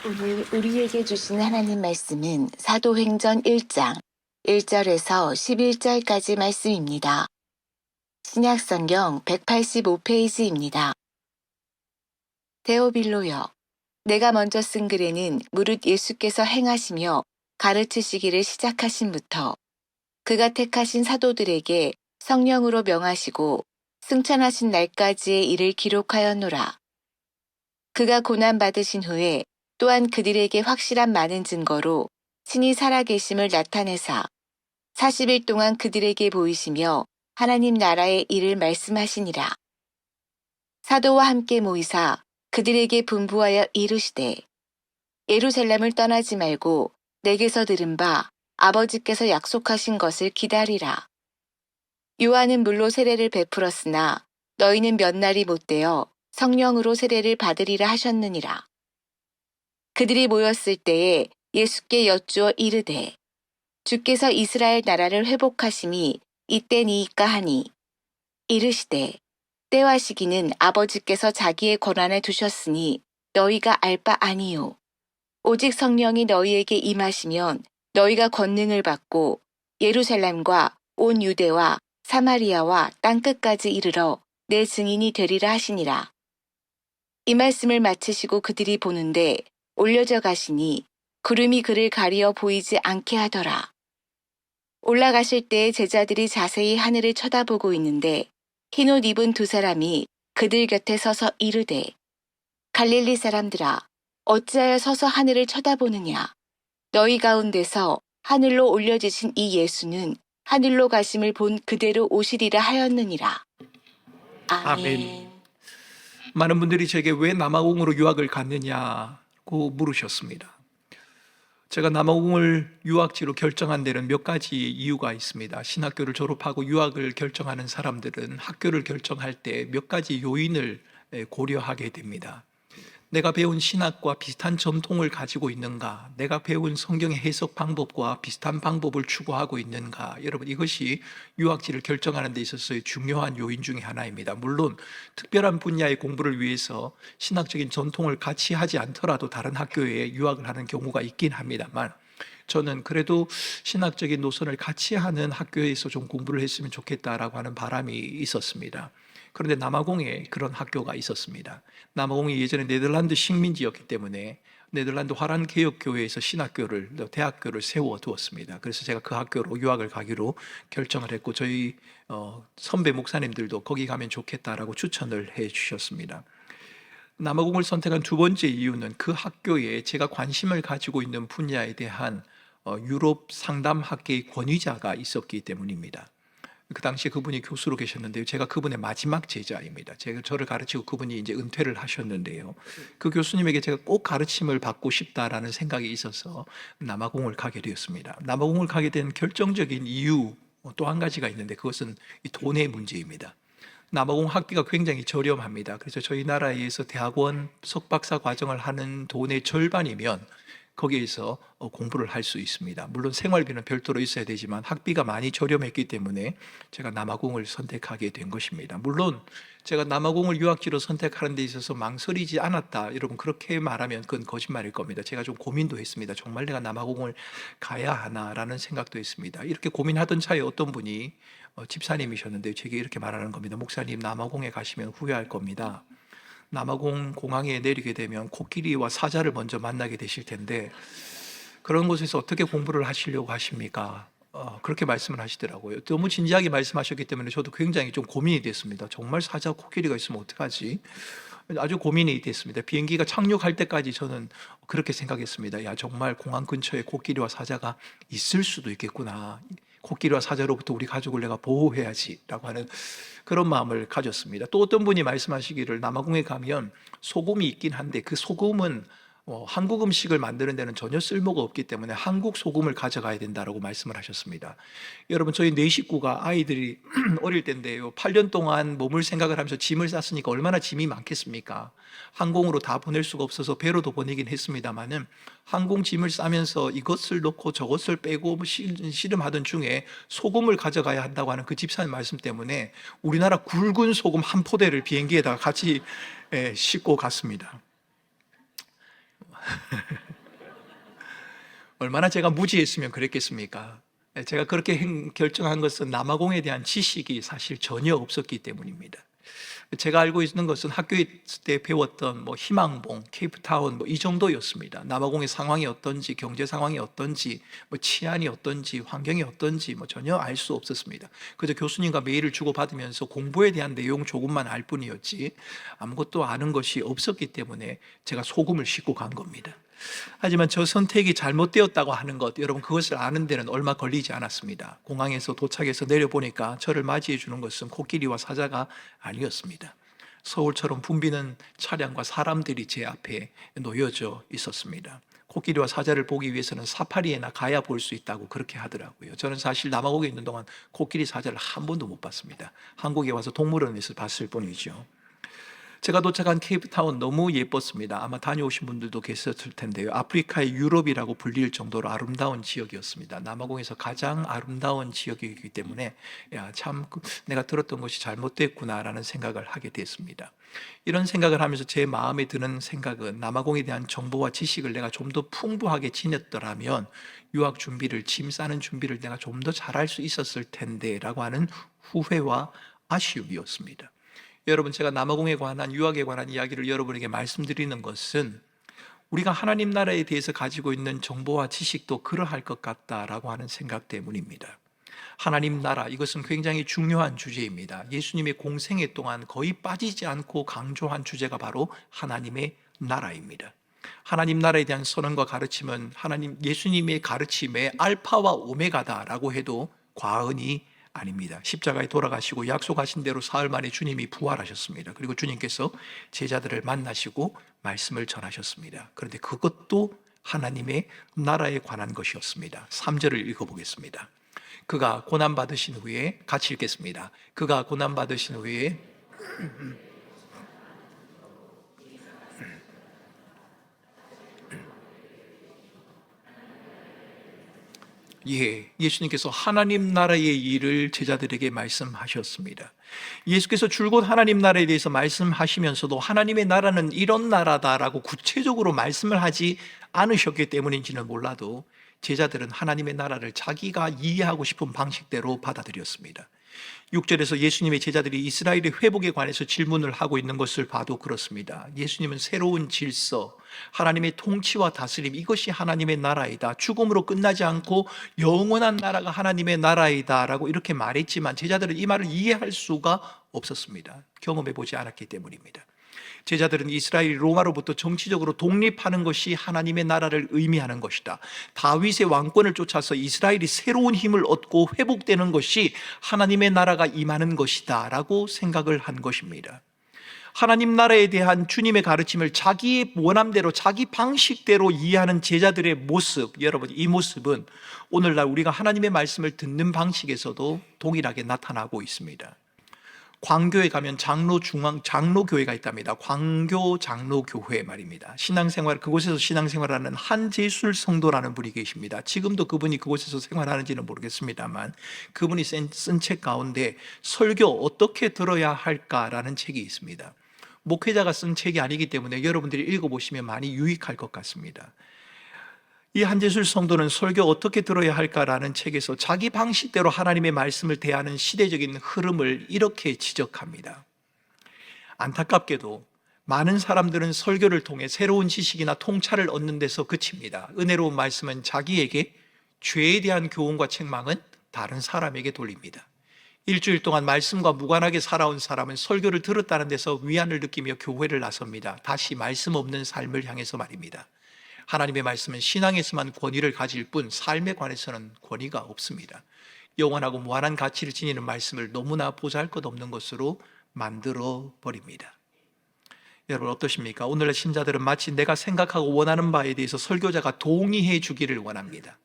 오늘 우리에게 주신 하나님 말씀은 사도행전 1장 1절에서 11절까지 말씀입니다. 신약성경 185페이지입니다. 데오빌로여, 내가 먼저 쓴 글에는 무릇 예수께서 행하시며 가르치시기를 시작하신부터 그가 택하신 사도들에게 성령으로 명하시고 승천하신 날까지의 일을 기록하였노라. 그가 고난받으신 후에 또한 그들에게 확실한 많은 증거로 친히 살아계심을 나타내사 40일 동안 그들에게 보이시며 하나님 나라의 일을 말씀하시니라. 사도와 함께 모이사 그들에게 분부하여 이르시되 예루살렘을 떠나지 말고 내게서 들은 바 아버지께서 약속하신 것을 기다리라. 요한은 물로 세례를 베풀었으나 너희는 몇 날이 못되어 성령으로 세례를 받으리라 하셨느니라. 그들이 모였을 때에 예수께 여쭈어 이르되 주께서 이스라엘 나라를 회복하심이 이때니이까 하니 이르시되 때와 시기는 아버지께서 자기의 권한에 두셨으니 너희가 알 바 아니요 오직 성령이 너희에게 임하시면 너희가 권능을 받고 예루살렘과 온 유대와 사마리아와 땅끝까지 이르러 내 증인이 되리라 하시니라. 이 말씀을 마치시고 그들이 보는데 올려져 가시니 구름이 그를 가리어 보이지 않게 하더라. 올라가실 때에 제자들이 자세히 하늘을 쳐다보고 있는데 흰옷 입은 두 사람이 그들 곁에 서서 이르되 갈릴리 사람들아 어찌하여 서서 하늘을 쳐다보느냐. 너희 가운데서 하늘로 올려지신 이 예수는 하늘로 가심을 본 그대로 오시리라 하였느니라. 아멘. 많은 분들이 제게 왜 남아공으로 유학을 갔느냐고 물으셨습니다. 제가 남아공을 유학지로 결정한 데는 몇 가지 이유가 있습니다. 신학교를 졸업하고 유학을 결정하는 사람들은 학교를 결정할 때 몇 가지 요인을 고려하게 됩니다. 내가 배운 신학과 비슷한 전통을 가지고 있는가? 내가 배운 성경의 해석 방법과 비슷한 방법을 추구하고 있는가? 여러분, 이것이 유학지를 결정하는 데 있어서의 중요한 요인 중에 하나입니다. 물론 특별한 분야의 공부를 위해서 신학적인 전통을 같이 하지 않더라도 다른 학교에 유학을 하는 경우가 있긴 합니다만, 저는 그래도 신학적인 노선을 같이 하는 학교에서 좀 공부를 했으면 좋겠다라고 하는 바람이 있었습니다. 그런데 남아공에 그런 학교가 있었습니다. 남아공이 예전에 네덜란드 식민지였기 때문에 네덜란드 화란개혁교회에서 신학교를, 대학교를 세워두었습니다. 그래서 제가 그 학교로 유학을 가기로 결정을 했고, 저희 선배 목사님들도 거기 가면 좋겠다라고 추천을 해 주셨습니다. 남아공을 선택한 두 번째 이유는 그 학교에 제가 관심을 가지고 있는 분야에 대한 유럽 상담학계의 권위자가 있었기 때문입니다. 그 당시에 그분이 교수로 계셨는데요. 제가 그분의 마지막 제자입니다. 저를 가르치고 그분이 이제 은퇴를 하셨는데요. 그 교수님에게 제가 꼭 가르침을 받고 싶다라는 생각이 있어서 남아공을 가게 되었습니다. 남아공을 가게 된 결정적인 이유 또 한 가지가 있는데 그것은 이 돈의 문제입니다. 남아공 학비가 굉장히 저렴합니다. 그래서 저희 나라에서 대학원 석박사 과정을 하는 돈의 절반이면 거기에서 공부를 할 수 있습니다. 물론 생활비는 별도로 있어야 되지만 학비가 많이 저렴했기 때문에 제가 남아공을 선택하게 된 것입니다. 물론 제가 남아공을 유학지로 선택하는 데 있어서 망설이지 않았다, 여러분 그렇게 말하면 그건 거짓말일 겁니다. 제가 좀 고민도 했습니다. 정말 내가 남아공을 가야 하나라는 생각도 했습니다. 이렇게 고민하던 차에 어떤 분이 집사님이셨는데 제게 이렇게 말하는 겁니다. 목사님, 남아공에 가시면 후회할 겁니다. 남아공 공항에 내리게 되면 코끼리와 사자를 먼저 만나게 되실 텐데 그런 곳에서 어떻게 공부를 하시려고 하십니까? 그렇게 말씀을 하시더라고요. 너무 진지하게 말씀하셨기 때문에 저도 굉장히 좀 고민이 됐습니다. 정말 사자, 코끼리가 있으면 어떡하지? 아주 고민이 됐습니다. 비행기가 착륙할 때까지 저는 그렇게 생각했습니다. 야, 정말 공항 근처에 코끼리와 사자가 있을 수도 있겠구나. 코끼리와 사자로부터 우리 가족을 내가 보호해야지라고 하는 그런 마음을 가졌습니다. 또 어떤 분이 말씀하시기를 남아공에 가면 소금이 있긴 한데 그 소금은 한국 음식을 만드는 데는 전혀 쓸모가 없기 때문에 한국 소금을 가져가야 된다라고 말씀을 하셨습니다. 여러분, 저희 네 식구가 아이들이 어릴 때인데요, 8년 동안 몸을 생각을 하면서 짐을 쌌으니까 얼마나 짐이 많겠습니까? 항공으로 다 보낼 수가 없어서 배로도 보내긴 했습니다만은 항공 짐을 싸면서 이것을 넣고 저것을 빼고 씨름하던 중에 소금을 가져가야 한다고 하는 그 집사님 말씀 때문에 우리나라 굵은 소금 한 포대를 비행기에다가 같이 싣고 갔습니다. 얼마나 제가 무지했으면 그랬겠습니까? 제가 그렇게 결정한 것은 남아공에 대한 지식이 사실 전혀 없었기 때문입니다. 제가 알고 있는 것은 학교 때 배웠던 희망봉, 케이프타운 이 정도였습니다. 남아공의 상황이 어떤지, 경제 상황이 어떤지, 치안이 어떤지, 환경이 어떤지 전혀 알 수 없었습니다. 그저 교수님과 메일을 주고받으면서 공부에 대한 내용 조금만 알 뿐이었지 아무것도 아는 것이 없었기 때문에 제가 소금을 싣고 간 겁니다. 하지만 저 선택이 잘못되었다고 하는 것, 여러분 그것을 아는 데는 얼마 걸리지 않았습니다. 공항에서 도착해서 내려보니까 저를 맞이해 주는 것은 코끼리와 사자가 아니었습니다. 서울처럼 붐비는 차량과 사람들이 제 앞에 놓여져 있었습니다. 코끼리와 사자를 보기 위해서는 사파리에나 가야 볼 수 있다고 그렇게 하더라고요. 저는 사실 남아공에 있는 동안 코끼리, 사자를 한 번도 못 봤습니다. 한국에 와서 동물원에서 봤을 뿐이죠. 제가 도착한 케이프타운 너무 예뻤습니다. 아마 다녀오신 분들도 계셨을 텐데요. 아프리카의 유럽이라고 불릴 정도로 아름다운 지역이었습니다. 남아공에서 가장 아름다운 지역이기 때문에 참 내가 들었던 것이 잘못됐구나라는 생각을 하게 됐습니다. 이런 생각을 하면서 제 마음에 드는 생각은 남아공에 대한 정보와 지식을 내가 좀 더 풍부하게 지녔더라면 유학 준비를, 짐 싸는 준비를 내가 좀 더 잘할 수 있었을 텐데 라고 하는 후회와 아쉬움이었습니다. 여러분, 제가 남아공에 관한, 유학에 관한 이야기를 여러분에게 말씀드리는 것은 우리가 하나님 나라에 대해서 가지고 있는 정보와 지식도 그러할 것 같다라고 하는 생각 때문입니다. 하나님 나라, 이것은 굉장히 중요한 주제입니다. 예수님의 공생애 동안 거의 빠지지 않고 강조한 주제가 바로 하나님의 나라입니다. 하나님 나라에 대한 선언과 가르침은 예수님의 가르침의 알파와 오메가다라고 해도 과언이 아닙니다. 십자가에 돌아가시고 약속하신 대로 사흘 만에 주님이 부활하셨습니다. 그리고 주님께서 제자들을 만나시고 말씀을 전하셨습니다. 그런데 그것도 하나님의 나라에 관한 것이었습니다. 3절을 읽어보겠습니다. 그가 고난받으신 후에, 같이 읽겠습니다. 그가 고난받으신 후에 예수님께서 하나님 나라의 일을 제자들에게 말씀하셨습니다. 예수께서 줄곧 하나님 나라에 대해서 말씀하시면서도 하나님의 나라는 이런 나라다라고 구체적으로 말씀을 하지 않으셨기 때문인지는 몰라도 제자들은 하나님의 나라를 자기가 이해하고 싶은 방식대로 받아들였습니다. 6절에서 예수님의 제자들이 이스라엘의 회복에 관해서 질문을 하고 있는 것을 봐도 그렇습니다. 예수님은 새로운 질서, 하나님의 통치와 다스림, 이것이 하나님의 나라이다, 죽음으로 끝나지 않고 영원한 나라가 하나님의 나라이다 라고 이렇게 말했지만 제자들은 이 말을 이해할 수가 없었습니다. 경험해 보지 않았기 때문입니다. 제자들은 이스라엘이 로마로부터 정치적으로 독립하는 것이 하나님의 나라를 의미하는 것이다, 다윗의 왕권을 쫓아서 이스라엘이 새로운 힘을 얻고 회복되는 것이 하나님의 나라가 임하는 것이다 라고 생각을 한 것입니다. 하나님 나라에 대한 주님의 가르침을 자기의 원함대로, 자기 방식대로 이해하는 제자들의 모습, 여러분, 이 모습은 오늘날 우리가 하나님의 말씀을 듣는 방식에서도 동일하게 나타나고 있습니다. 광교에 가면 장로교회가 있답니다. 광교 장로교회 말입니다. 그곳에서 신앙생활하는 한재술 성도라는 분이 계십니다. 지금도 그분이 그곳에서 생활하는지는 모르겠습니다만 그분이 쓴 책 가운데 설교 어떻게 들어야 할까라는 책이 있습니다. 목회자가 쓴 책이 아니기 때문에 여러분들이 읽어보시면 많이 유익할 것 같습니다. 이 한재술 성도는 설교 어떻게 들어야 할까라는 책에서 자기 방식대로 하나님의 말씀을 대하는 시대적인 흐름을 이렇게 지적합니다. 안타깝게도 많은 사람들은 설교를 통해 새로운 지식이나 통찰을 얻는 데서 그칩니다. 은혜로운 말씀은 자기에게, 죄에 대한 교훈과 책망은 다른 사람에게 돌립니다. 일주일 동안 말씀과 무관하게 살아온 사람은 설교를 들었다는 데서 위안을 느끼며 교회를 나섭니다. 다시 말씀 없는 삶을 향해서 말입니다. 하나님의 말씀은 신앙에서만 권위를 가질 뿐 삶에 관해서는 권위가 없습니다. 영원하고 무한한 가치를 지니는 말씀을 너무나 보잘것없는 것으로 만들어 버립니다. 여러분 어떠십니까? 오늘날 신자들은 마치 내가 생각하고 원하는 바에 대해서 설교자가 동의해 주기를 원합니다.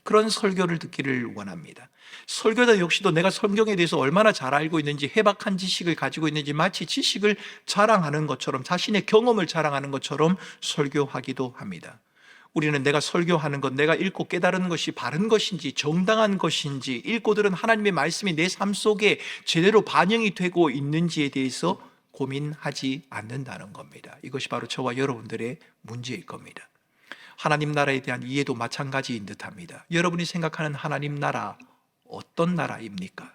그런 설교를 듣기를 원합니다. 설교자 역시도 내가 성경에 대해서 얼마나 잘 알고 있는지, 해박한 지식을 가지고 있는지 마치 지식을 자랑하는 것처럼, 자신의 경험을 자랑하는 것처럼 설교하기도 합니다. 우리는 내가 설교하는 것, 내가 읽고 깨달은 것이 바른 것인지 정당한 것인지, 읽고 들은 하나님의 말씀이 내 삶 속에 제대로 반영이 되고 있는지에 대해서 고민하지 않는다는 겁니다. 이것이 바로 저와 여러분들의 문제일 겁니다. 하나님 나라에 대한 이해도 마찬가지인 듯합니다. 여러분이 생각하는 하나님 나라 어떤 나라입니까?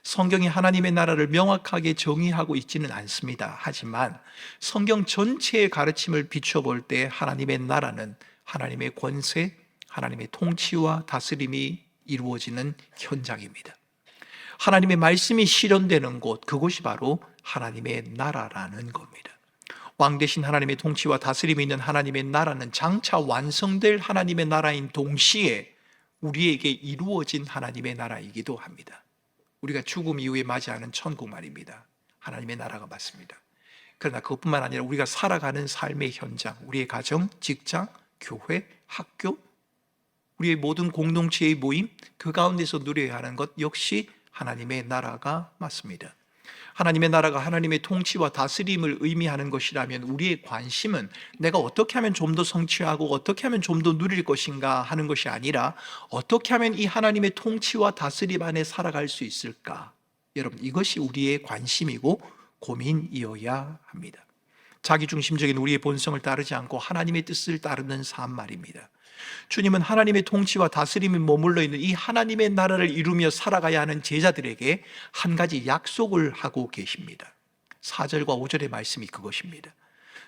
성경이 하나님의 나라를 명확하게 정의하고 있지는 않습니다. 하지만 성경 전체의 가르침을 비춰볼 때 하나님의 나라는 하나님의 권세, 하나님의 통치와 다스림이 이루어지는 현장입니다. 하나님의 말씀이 실현되는 곳, 그곳이 바로 하나님의 나라라는 겁니다. 왕 대신 하나님의 통치와 다스림이 있는 하나님의 나라는 장차 완성될 하나님의 나라인 동시에 우리에게 이루어진 하나님의 나라이기도 합니다. 우리가 죽음 이후에 맞이하는 천국 말입니다. 하나님의 나라가 맞습니다. 그러나 그것뿐만 아니라 우리가 살아가는 삶의 현장, 우리의 가정, 직장, 교회, 학교, 우리의 모든 공동체의 모임, 그 가운데서 누려야 하는 것 역시 하나님의 나라가 맞습니다. 하나님의 나라가 하나님의 통치와 다스림을 의미하는 것이라면 우리의 관심은 내가 어떻게 하면 좀 더 성취하고 어떻게 하면 좀 더 누릴 것인가 하는 것이 아니라 어떻게 하면 이 하나님의 통치와 다스림 안에 살아갈 수 있을까? 여러분, 이것이 우리의 관심이고 고민이어야 합니다. 자기중심적인 우리의 본성을 따르지 않고 하나님의 뜻을 따르는 삶 말입니다. 주님은 하나님의 통치와 다스림이 머물러 있는 이 하나님의 나라를 이루며 살아가야 하는 제자들에게 한 가지 약속을 하고 계십니다. 4절과 5절의 말씀이 그것입니다.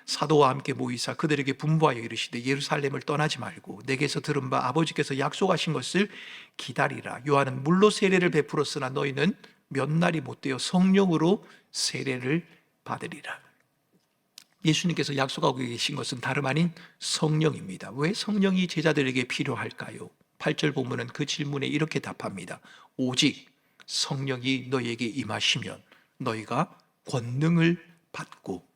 사도와 함께 모이사 그들에게 분부하여 이르시되 예루살렘을 떠나지 말고 내게서 들은 바 아버지께서 약속하신 것을 기다리라. 요한은 물로 세례를 베풀었으나 너희는 몇 날이 못되어 성령으로 세례를 받으리라. 예수님께서 약속하고 계신 것은 다름 아닌 성령입니다. 왜 성령이 제자들에게 필요할까요? 8절 본문은 그 질문에 이렇게 답합니다. 오직 성령이 너희에게 임하시면 너희가 권능을 받고,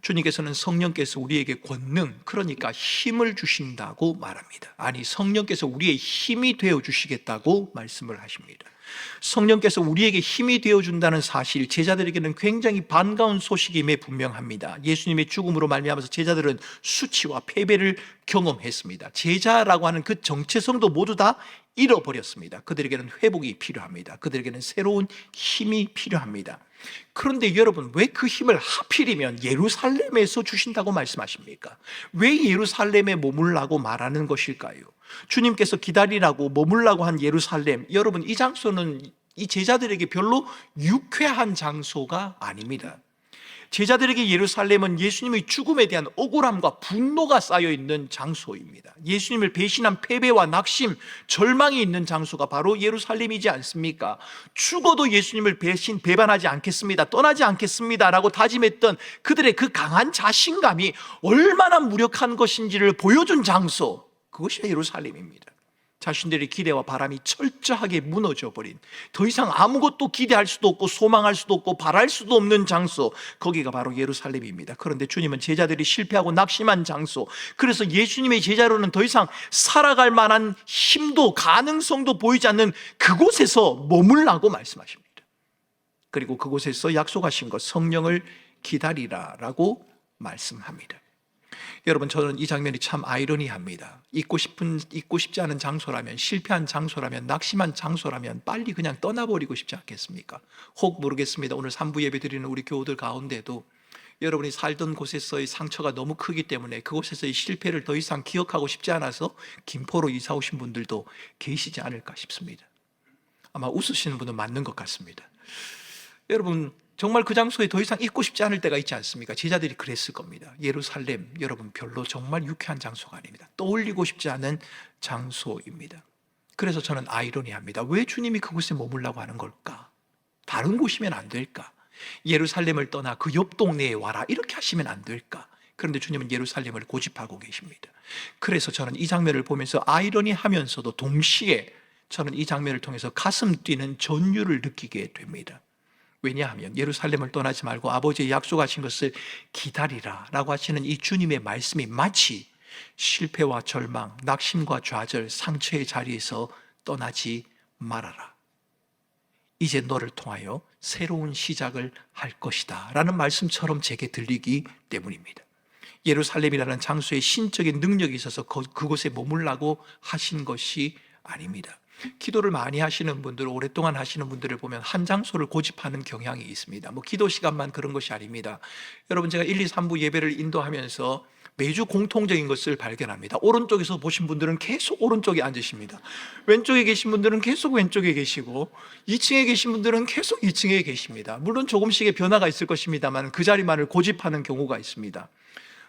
주님께서는 성령께서 우리에게 권능, 그러니까 힘을 주신다고 말합니다. 아니, 성령께서 우리의 힘이 되어 주시겠다고 말씀을 하십니다. 성령께서 우리에게 힘이 되어준다는 사실, 제자들에게는 굉장히 반가운 소식임에 분명합니다. 예수님의 죽음으로 말미암아서 제자들은 수치와 패배를 경험했습니다. 제자라고 하는 그 정체성도 모두 다 잃어버렸습니다. 그들에게는 회복이 필요합니다. 그들에게는 새로운 힘이 필요합니다. 그런데 여러분, 왜 그 힘을 하필이면 예루살렘에서 주신다고 말씀하십니까? 왜 예루살렘에 머물라고 말하는 것일까요? 주님께서 기다리라고 머물라고 한 예루살렘, 여러분, 이 장소는 이 제자들에게 별로 유쾌한 장소가 아닙니다. 제자들에게 예루살렘은 예수님의 죽음에 대한 억울함과 분노가 쌓여있는 장소입니다. 예수님을 배신한 패배와 낙심, 절망이 있는 장소가 바로 예루살렘이지 않습니까? 죽어도 예수님을 배반하지 않겠습니다, 떠나지 않겠습니다 라고 다짐했던 그들의 그 강한 자신감이 얼마나 무력한 것인지를 보여준 장소, 그것이 예루살렘입니다. 자신들의 기대와 바람이 철저하게 무너져버린, 더 이상 아무것도 기대할 수도 없고 소망할 수도 없고 바랄 수도 없는 장소, 거기가 바로 예루살렘입니다. 그런데 주님은 제자들이 실패하고 낙심한 장소, 그래서 예수님의 제자로는 더 이상 살아갈 만한 힘도 가능성도 보이지 않는 그곳에서 머물라고 말씀하십니다. 그리고 그곳에서 약속하신 것, 성령을 기다리라라고 말씀합니다. 여러분, 저는 이 장면이 참 아이러니합니다. 잊고 싶지 않은 장소라면, 실패한 장소라면, 낙심한 장소라면 빨리 그냥 떠나버리고 싶지 않겠습니까? 혹 모르겠습니다. 오늘 3부 예배 드리는 우리 교우들 가운데도 여러분이 살던 곳에서의 상처가 너무 크기 때문에 그곳에서의 실패를 더 이상 기억하고 싶지 않아서 김포로 이사 오신 분들도 계시지 않을까 싶습니다. 아마 웃으시는 분은 맞는 것 같습니다. 여러분, 정말 그 장소에 더 이상 있고 싶지 않을 때가 있지 않습니까? 제자들이 그랬을 겁니다. 예루살렘, 여러분, 별로 정말 유쾌한 장소가 아닙니다. 떠올리고 싶지 않은 장소입니다. 그래서 저는 아이러니합니다. 왜 주님이 그곳에 머물라고 하는 걸까? 다른 곳이면 안 될까? 예루살렘을 떠나 그 옆 동네에 와라, 이렇게 하시면 안 될까? 그런데 주님은 예루살렘을 고집하고 계십니다. 그래서 저는 이 장면을 보면서 아이러니하면서도 동시에 저는 이 장면을 통해서 가슴 뛰는 전율을 느끼게 됩니다. 왜냐하면 예루살렘을 떠나지 말고 아버지의 약속하신 것을 기다리라 라고 하시는 이 주님의 말씀이 마치 실패와 절망, 낙심과 좌절, 상처의 자리에서 떠나지 말아라, 이제 너를 통하여 새로운 시작을 할 것이다 라는 말씀처럼 제게 들리기 때문입니다. 예루살렘이라는 장소에 신적인 능력이 있어서 그곳에 머물라고 하신 것이 아닙니다. 기도를 많이 하시는 분들, 오랫동안 하시는 분들을 보면 한 장소를 고집하는 경향이 있습니다. 기도 시간만 그런 것이 아닙니다. 여러분, 제가 1, 2, 3부 예배를 인도하면서 매주 공통적인 것을 발견합니다. 오른쪽에서 보신 분들은 계속 오른쪽에 앉으십니다. 왼쪽에 계신 분들은 계속 왼쪽에 계시고 2층에 계신 분들은 계속 2층에 계십니다. 물론 조금씩의 변화가 있을 것입니다만 그 자리만을 고집하는 경우가 있습니다.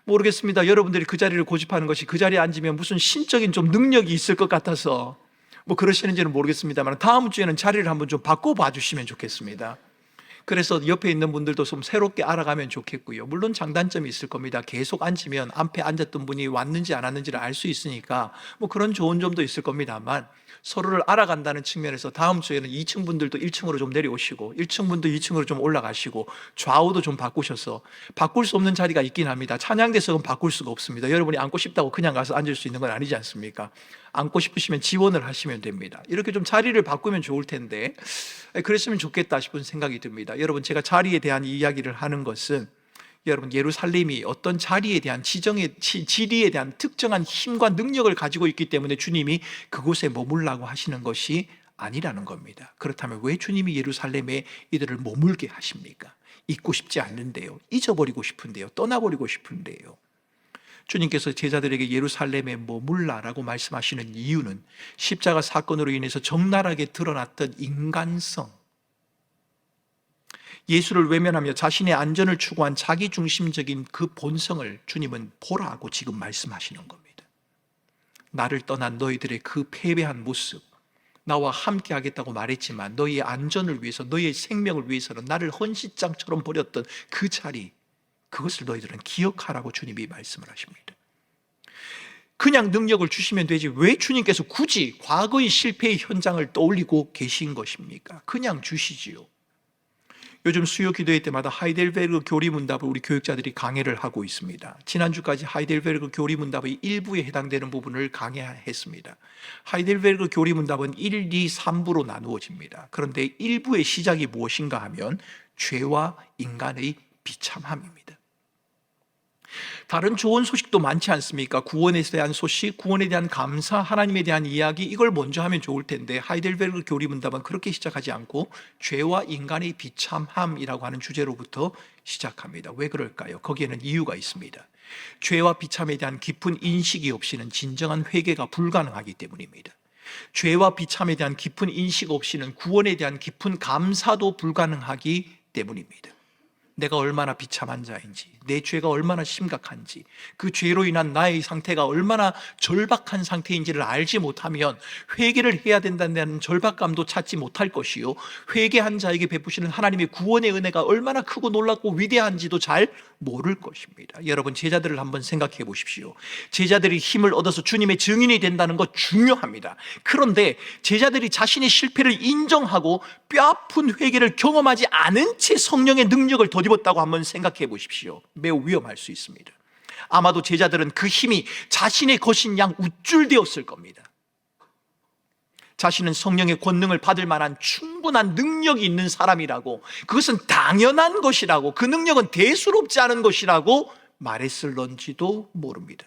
모르겠습니다. 여러분들이 그 자리를 고집하는 것이 그 자리에 앉으면 무슨 신적인 좀 능력이 있을 것 같아서 뭐 그러시는지는 모르겠습니다만 다음 주에는 자리를 한번 좀 바꿔봐 주시면 좋겠습니다. 그래서 옆에 있는 분들도 좀 새롭게 알아가면 좋겠고요. 물론 장단점이 있을 겁니다. 계속 앉으면 앞에 앉았던 분이 왔는지 안 왔는지를 알 수 있으니까 뭐 그런 좋은 점도 있을 겁니다만 서로를 알아간다는 측면에서 다음 주에는 2층 분들도 1층으로 좀 내려오시고 1층 분도 2층으로 좀 올라가시고 좌우도 좀 바꾸셔서 바꿀 수 없는 자리가 있긴 합니다. 찬양대석은 바꿀 수가 없습니다. 여러분이 앉고 싶다고 그냥 가서 앉을 수 있는 건 아니지 않습니까? 앉고 싶으시면 지원을 하시면 됩니다. 이렇게 좀 자리를 바꾸면 좋을 텐데 그랬으면 좋겠다 싶은 생각이 듭니다. 여러분, 제가 자리에 대한 이야기를 하는 것은 여러분, 예루살렘이 어떤 자리에 대한 지리에 대한 특정한 힘과 능력을 가지고 있기 때문에 주님이 그곳에 머물라고 하시는 것이 아니라는 겁니다. 그렇다면 왜 주님이 예루살렘에 이들을 머물게 하십니까? 있고 싶지 않는데요, 잊어버리고 싶은데요, 떠나버리고 싶은데요. 주님께서 제자들에게 예루살렘에 머물라라고 말씀하시는 이유는 십자가 사건으로 인해서 적나라하게 드러났던 인간성, 예수를 외면하며 자신의 안전을 추구한 자기중심적인 그 본성을 주님은 보라고 지금 말씀하시는 겁니다. 나를 떠난 너희들의 그 패배한 모습, 나와 함께 하겠다고 말했지만 너희의 안전을 위해서, 너희의 생명을 위해서는 나를 헌시장처럼 버렸던 그 자리, 그것을 너희들은 기억하라고 주님이 말씀을 하십니다. 그냥 능력을 주시면 되지 왜 주님께서 굳이 과거의 실패의 현장을 떠올리고 계신 것입니까? 그냥 주시지요. 요즘 수요 기도회 때마다 하이델베르그 교리문답을 우리 교육자들이 강해를 하고 있습니다. 지난주까지 하이델베르그 교리문답의 일부에 해당되는 부분을 강해했습니다. 하이델베르그 교리문답은 1, 2, 3부로 나누어집니다. 그런데 1부의 시작이 무엇인가 하면 죄와 인간의 비참함입니다. 다른 좋은 소식도 많지 않습니까? 구원에 대한 소식, 구원에 대한 감사, 하나님에 대한 이야기, 이걸 먼저 하면 좋을 텐데 하이델베르그 교리문답은 그렇게 시작하지 않고 죄와 인간의 비참함이라고 하는 주제로부터 시작합니다. 왜 그럴까요? 거기에는 이유가 있습니다. 죄와 비참에 대한 깊은 인식이 없이는 진정한 회개가 불가능하기 때문입니다. 죄와 비참에 대한 깊은 인식 없이는 구원에 대한 깊은 감사도 불가능하기 때문입니다. 내가 얼마나 비참한 자인지, 내 죄가 얼마나 심각한지, 그 죄로 인한 나의 상태가 얼마나 절박한 상태인지를 알지 못하면 회개를 해야 된다는 절박감도 찾지 못할 것이요, 회개한 자에게 베푸시는 하나님의 구원의 은혜가 얼마나 크고 놀랍고 위대한지도 잘 모를 것입니다. 여러분, 제자들을 한번 생각해 보십시오. 제자들이 힘을 얻어서 주님의 증인이 된다는 것 중요합니다. 그런데 제자들이 자신의 실패를 인정하고 뼈아픈 회개를 경험하지 않은 채 성령의 능력을 덧입었다고 한번 생각해 보십시오. 매우 위험할 수 있습니다. 아마도 제자들은 그 힘이 자신의 것인 양 우쭐되었을 겁니다. 자신은 성령의 권능을 받을 만한 충분한 능력이 있는 사람이라고, 그것은 당연한 것이라고, 그 능력은 대수롭지 않은 것이라고 말했을런지도 모릅니다.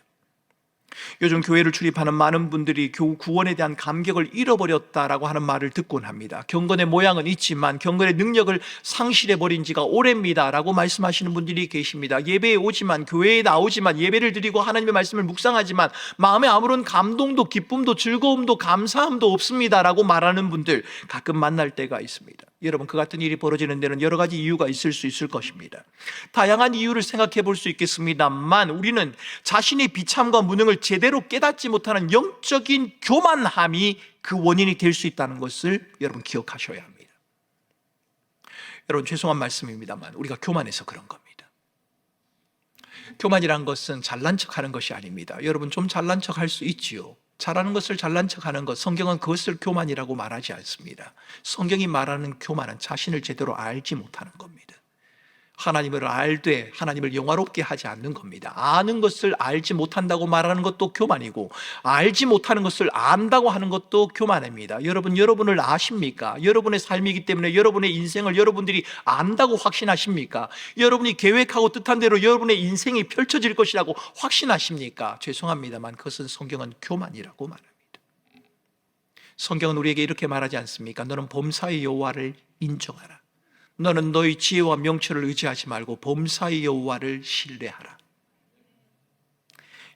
요즘 교회를 출입하는 많은 분들이 구원에 대한 감격을 잃어버렸다라고 하는 말을 듣곤 합니다. 경건의 모양은 있지만 경건의 능력을 상실해버린 지가 오래입니다 라고 말씀하시는 분들이 계십니다. 예배에 오지만, 교회에 나오지만, 예배를 드리고 하나님의 말씀을 묵상하지만 마음에 아무런 감동도 기쁨도 즐거움도 감사함도 없습니다 라고 말하는 분들 가끔 만날 때가 있습니다. 여러분, 그 같은 일이 벌어지는 데는 여러 가지 이유가 있을 수 있을 것입니다. 다양한 이유를 생각해 볼 수 있겠습니다만 우리는 자신의 비참과 무능을 제대로 깨닫지 못하는 영적인 교만함이 그 원인이 될 수 있다는 것을 여러분 기억하셔야 합니다. 여러분, 죄송한 말씀입니다만 우리가 교만해서 그런 겁니다. 교만이란 것은 잘난 척하는 것이 아닙니다. 여러분, 좀 잘난 척할 수 있지요. 잘하는 것을 잘난 척하는 것, 성경은 그것을 교만이라고 말하지 않습니다. 성경이 말하는 교만은 자신을 제대로 알지 못하는 겁니다. 하나님을 알되 하나님을 영화롭게 하지 않는 겁니다. 아는 것을 알지 못한다고 말하는 것도 교만이고, 알지 못하는 것을 안다고 하는 것도 교만입니다. 여러분, 여러분을 아십니까? 여러분의 삶이기 때문에 여러분의 인생을 여러분들이 안다고 확신하십니까? 여러분이 계획하고 뜻한 대로 여러분의 인생이 펼쳐질 것이라고 확신하십니까? 죄송합니다만 그것은 성경은 교만이라고 말합니다. 성경은 우리에게 이렇게 말하지 않습니까? 너는 범사의 여호와를 인정하라. 너는 너희 지혜와 명철을 의지하지 말고 범사의 여호와를 신뢰하라.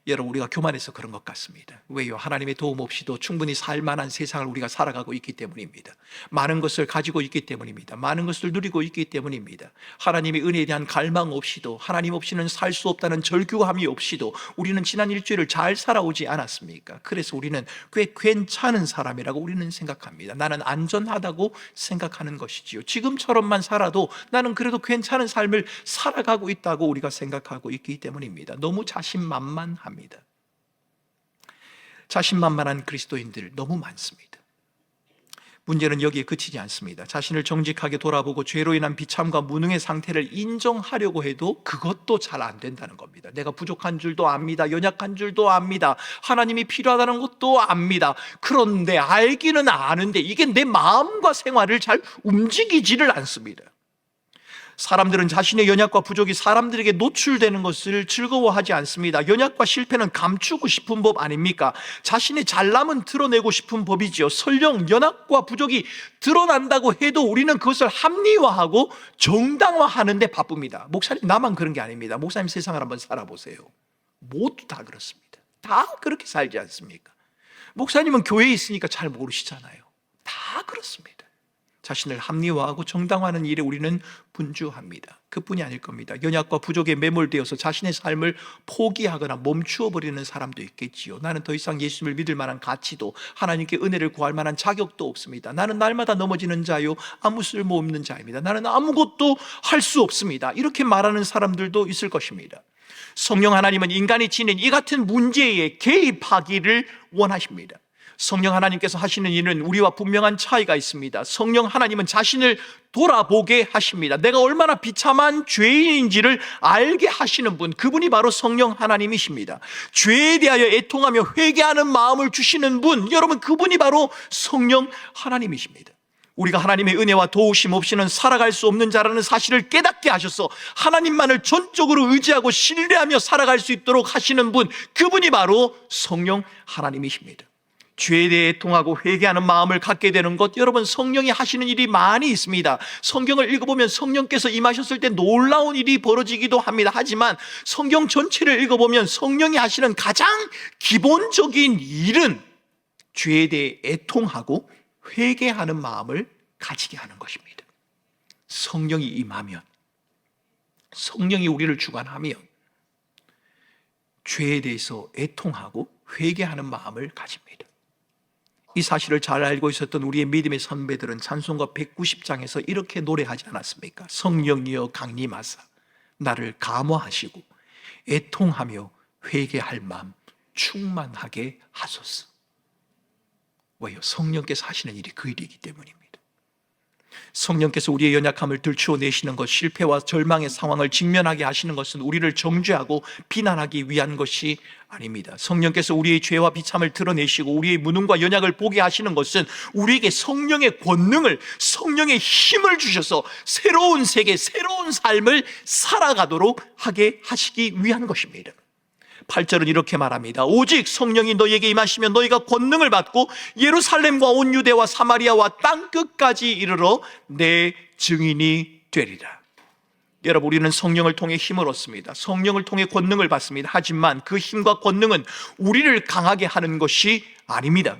여러분, 우리가 교만해서 그런 것 같습니다. 왜요? 하나님의 도움 없이도 충분히 살만한 세상을 우리가 살아가고 있기 때문입니다. 많은 것을 가지고 있기 때문입니다. 많은 것을 누리고 있기 때문입니다. 하나님의 은혜에 대한 갈망 없이도, 하나님 없이는 살 수 없다는 절규함이 없이도 우리는 지난 일주일을 잘 살아오지 않았습니까? 그래서 우리는 꽤 괜찮은 사람이라고 우리는 생각합니다. 나는 안전하다고 생각하는 것이지요. 지금처럼만 살아도 나는 그래도 괜찮은 삶을 살아가고 있다고 우리가 생각하고 있기 때문입니다. 너무 자신만만합니다. 자신만만한 그리스도인들 너무 많습니다. 문제는 여기에 그치지 않습니다. 자신을 정직하게 돌아보고 죄로 인한 비참과 무능의 상태를 인정하려고 해도 그것도 잘 안 된다는 겁니다. 내가 부족한 줄도 압니다. 연약한 줄도 압니다. 하나님이 필요하다는 것도 압니다. 그런데 알기는 아는데 이게 내 마음과 생활을 잘 움직이지를 않습니다. 사람들은 자신의 연약과 부족이 사람들에게 노출되는 것을 즐거워하지 않습니다. 연약과 실패는 감추고 싶은 법 아닙니까? 자신의 잘남은 드러내고 싶은 법이지요. 설령 연약과 부족이 드러난다고 해도 우리는 그것을 합리화하고 정당화하는 데 바쁩니다. 목사님, 나만 그런 게 아닙니다. 목사님, 세상을 한번 살아보세요. 모두 다 그렇습니다. 다 그렇게 살지 않습니까? 목사님은 교회에 있으니까 잘 모르시잖아요. 다 그렇습니다. 자신을 합리화하고 정당화하는 일에 우리는 분주합니다. 그뿐이 아닐 겁니다. 연약과 부족에 매몰되어서 자신의 삶을 포기하거나 멈추어 버리는 사람도 있겠지요. 나는 더 이상 예수님을 믿을 만한 가치도, 하나님께 은혜를 구할 만한 자격도 없습니다. 나는 날마다 넘어지는 자요, 아무 쓸모없는 자입니다. 나는 아무것도 할 수 없습니다. 이렇게 말하는 사람들도 있을 것입니다. 성령 하나님은 인간이 지닌 이 같은 문제에 개입하기를 원하십니다. 성령 하나님께서 하시는 일은 우리와 분명한 차이가 있습니다. 성령 하나님은 자신을 돌아보게 하십니다. 내가 얼마나 비참한 죄인인지를 알게 하시는 분, 그분이 바로 성령 하나님이십니다. 죄에 대하여 애통하며 회개하는 마음을 주시는 분, 여러분, 그분이 바로 성령 하나님이십니다. 우리가 하나님의 은혜와 도우심 없이는 살아갈 수 없는 자라는 사실을 깨닫게 하셔서 하나님만을 전적으로 의지하고 신뢰하며 살아갈 수 있도록 하시는 분, 그분이 바로 성령 하나님이십니다. 죄에 대해 애통하고 회개하는 마음을 갖게 되는 것, 여러분, 성령이 하시는 일이 많이 있습니다. 성경을 읽어보면 성령께서 임하셨을 때 놀라운 일이 벌어지기도 합니다. 하지만 성경 전체를 읽어보면 성령이 하시는 가장 기본적인 일은 죄에 대해 애통하고 회개하는 마음을 가지게 하는 것입니다. 성령이 임하면, 성령이 우리를 주관하면 죄에 대해서 애통하고 회개하는 마음을 가집니다. 이 사실을 잘 알고 있었던 우리의 믿음의 선배들은 찬송가 190장에서 이렇게 노래하지 않았습니까? 성령이여 강림하사 나를 감화하시고 애통하며 회개할 마음 충만하게 하소서. 왜요? 성령께서 하시는 일이 그 일이기 때문입니다. 성령께서 우리의 연약함을 들추어내시는 것, 실패와 절망의 상황을 직면하게 하시는 것은 우리를 정죄하고 비난하기 위한 것이 아닙니다. 성령께서 우리의 죄와 비참을 드러내시고 우리의 무능과 연약을 보게 하시는 것은 우리에게 성령의 권능을, 성령의 힘을 주셔서 새로운 세계, 새로운 삶을 살아가도록 하게 하시기 위한 것입니다. 8절은 이렇게 말합니다. 오직 성령이 너희에게 임하시면 너희가 권능을 받고 예루살렘과 온 유대와 사마리아와 땅끝까지 이르러 내 증인이 되리라. 여러분, 우리는 성령을 통해 힘을 얻습니다. 성령을 통해 권능을 받습니다. 하지만 그 힘과 권능은 우리를 강하게 하는 것이 아닙니다.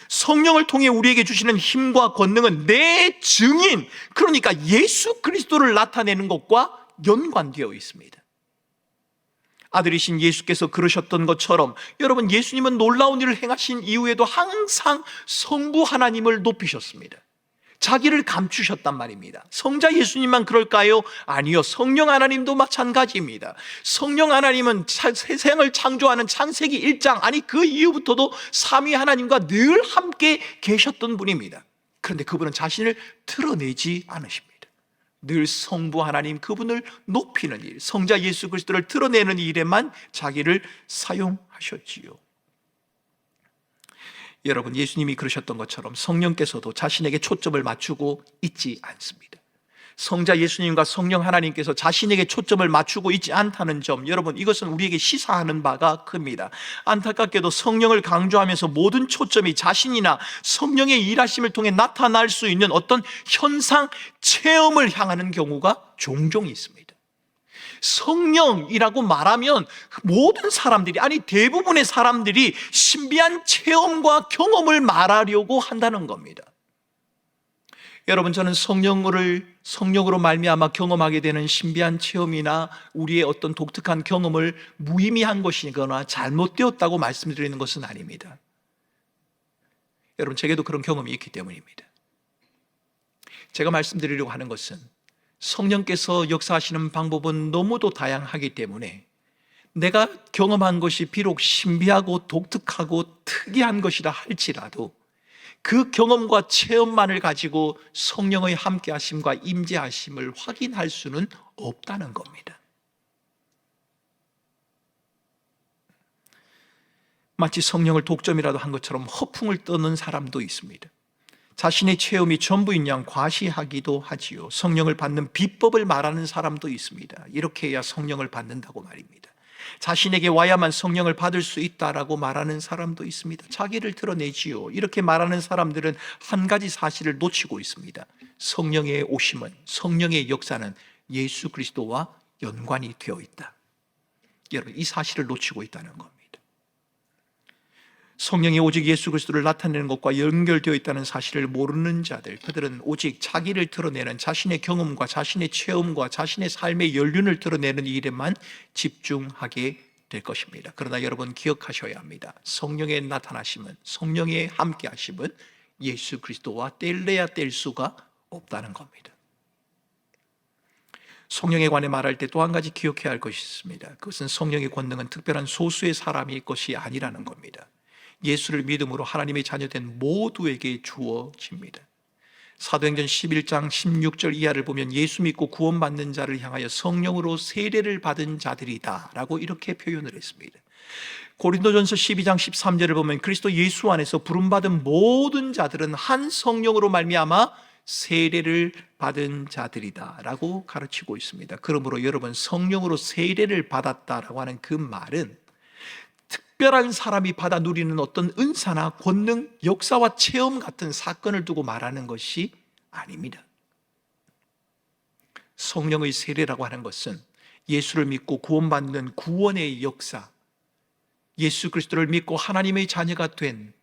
성령을 통해 우리에게 주시는 힘과 권능은 내 증인, 그러니까 예수 그리스도를 나타내는 것과 연관되어 있습니다. 아들이신 예수께서 그러셨던 것처럼 여러분, 예수님은 놀라운 일을 행하신 이후에도 항상 성부 하나님을 높이셨습니다. 자기를 감추셨단 말입니다. 성자 예수님만 그럴까요? 아니요, 성령 하나님도 마찬가지입니다. 성령 하나님은 세상을 창조하는 창세기 1장, 아니 그 이후부터도 삼위 하나님과 늘 함께 계셨던 분입니다. 그런데 그분은 자신을 드러내지 않으십니다. 늘 성부 하나님, 그분을 높이는 일, 성자 예수 그리스도를 드러내는 일에만 자기를 사용하셨지요. 여러분, 예수님이 그러셨던 것처럼 성령께서도 자신에게 초점을 맞추고 있지 않습니다. 성자 예수님과 성령 하나님께서 자신에게 초점을 맞추고 있지 않다는 점, 여러분, 이것은 우리에게 시사하는 바가 큽니다. 안타깝게도 성령을 강조하면서 모든 초점이 자신이나 성령의 일하심을 통해 나타날 수 있는 어떤 현상, 체험을 향하는 경우가 종종 있습니다. 성령이라고 말하면 모든 사람들이, 아니 대부분의 사람들이 신비한 체험과 경험을 말하려고 한다는 겁니다. 여러분, 저는 성령으로 말미암아 경험하게 되는 신비한 체험이나 우리의 어떤 독특한 경험을 무의미한 것이거나 잘못되었다고 말씀드리는 것은 아닙니다. 여러분, 제게도 그런 경험이 있기 때문입니다. 제가 말씀드리려고 하는 것은 성령께서 역사하시는 방법은 너무도 다양하기 때문에 내가 경험한 것이 비록 신비하고 독특하고 특이한 것이라 할지라도 그 경험과 체험만을 가지고 성령의 함께하심과 임재하심을 확인할 수는 없다는 겁니다. 마치 성령을 독점이라도 한 것처럼 허풍을 떠는 사람도 있습니다. 자신의 체험이 전부인 양 과시하기도 하지요. 성령을 받는 비법을 말하는 사람도 있습니다. 이렇게 해야 성령을 받는다고 말입니다. 자신에게 와야만 성령을 받을 수 있다라고 말하는 사람도 있습니다. 자기를 드러내지요. 이렇게 말하는 사람들은 한 가지 사실을 놓치고 있습니다. 성령의 오심은, 성령의 역사는 예수 그리스도와 연관이 되어 있다. 여러분, 이 사실을 놓치고 있다는 겁니다. 성령이 오직 예수 그리스도를 나타내는 것과 연결되어 있다는 사실을 모르는 자들, 그들은 오직 자기를 드러내는 자신의 경험과 자신의 체험과 자신의 삶의 연륜을 드러내는 일에만 집중하게 될 것입니다. 그러나 여러분, 기억하셔야 합니다. 성령의 나타나심은, 성령의 함께하심은 예수 그리스도와 뗄래야 뗄 수가 없다는 겁니다. 성령에 관해 말할 때 또 한 가지 기억해야 할 것이 있습니다. 그것은 성령의 권능은 특별한 소수의 사람이 것이 아니라는 겁니다. 예수를 믿음으로 하나님의 자녀된 모두에게 주어집니다. 사도행전 11장 16절 이하를 보면 예수 믿고 구원받는 자를 향하여 성령으로 세례를 받은 자들이다 라고 이렇게 표현을 했습니다. 고린도전서 12장 13절을 보면 그리스도 예수 안에서 부름받은 모든 자들은 한 성령으로 말미암아 세례를 받은 자들이다 라고 가르치고 있습니다. 그러므로 여러분, 성령으로 세례를 받았다라고 하는 그 말은 특별한 사람이 받아 누리는 어떤 은사나 권능, 역사와 체험 같은 사건을 두고 말하는 것이 아닙니다. 성령의 세례라고 하는 것은 예수를 믿고 구원받는 구원의 역사, 예수 그리스도를 믿고 하나님의 자녀가 된,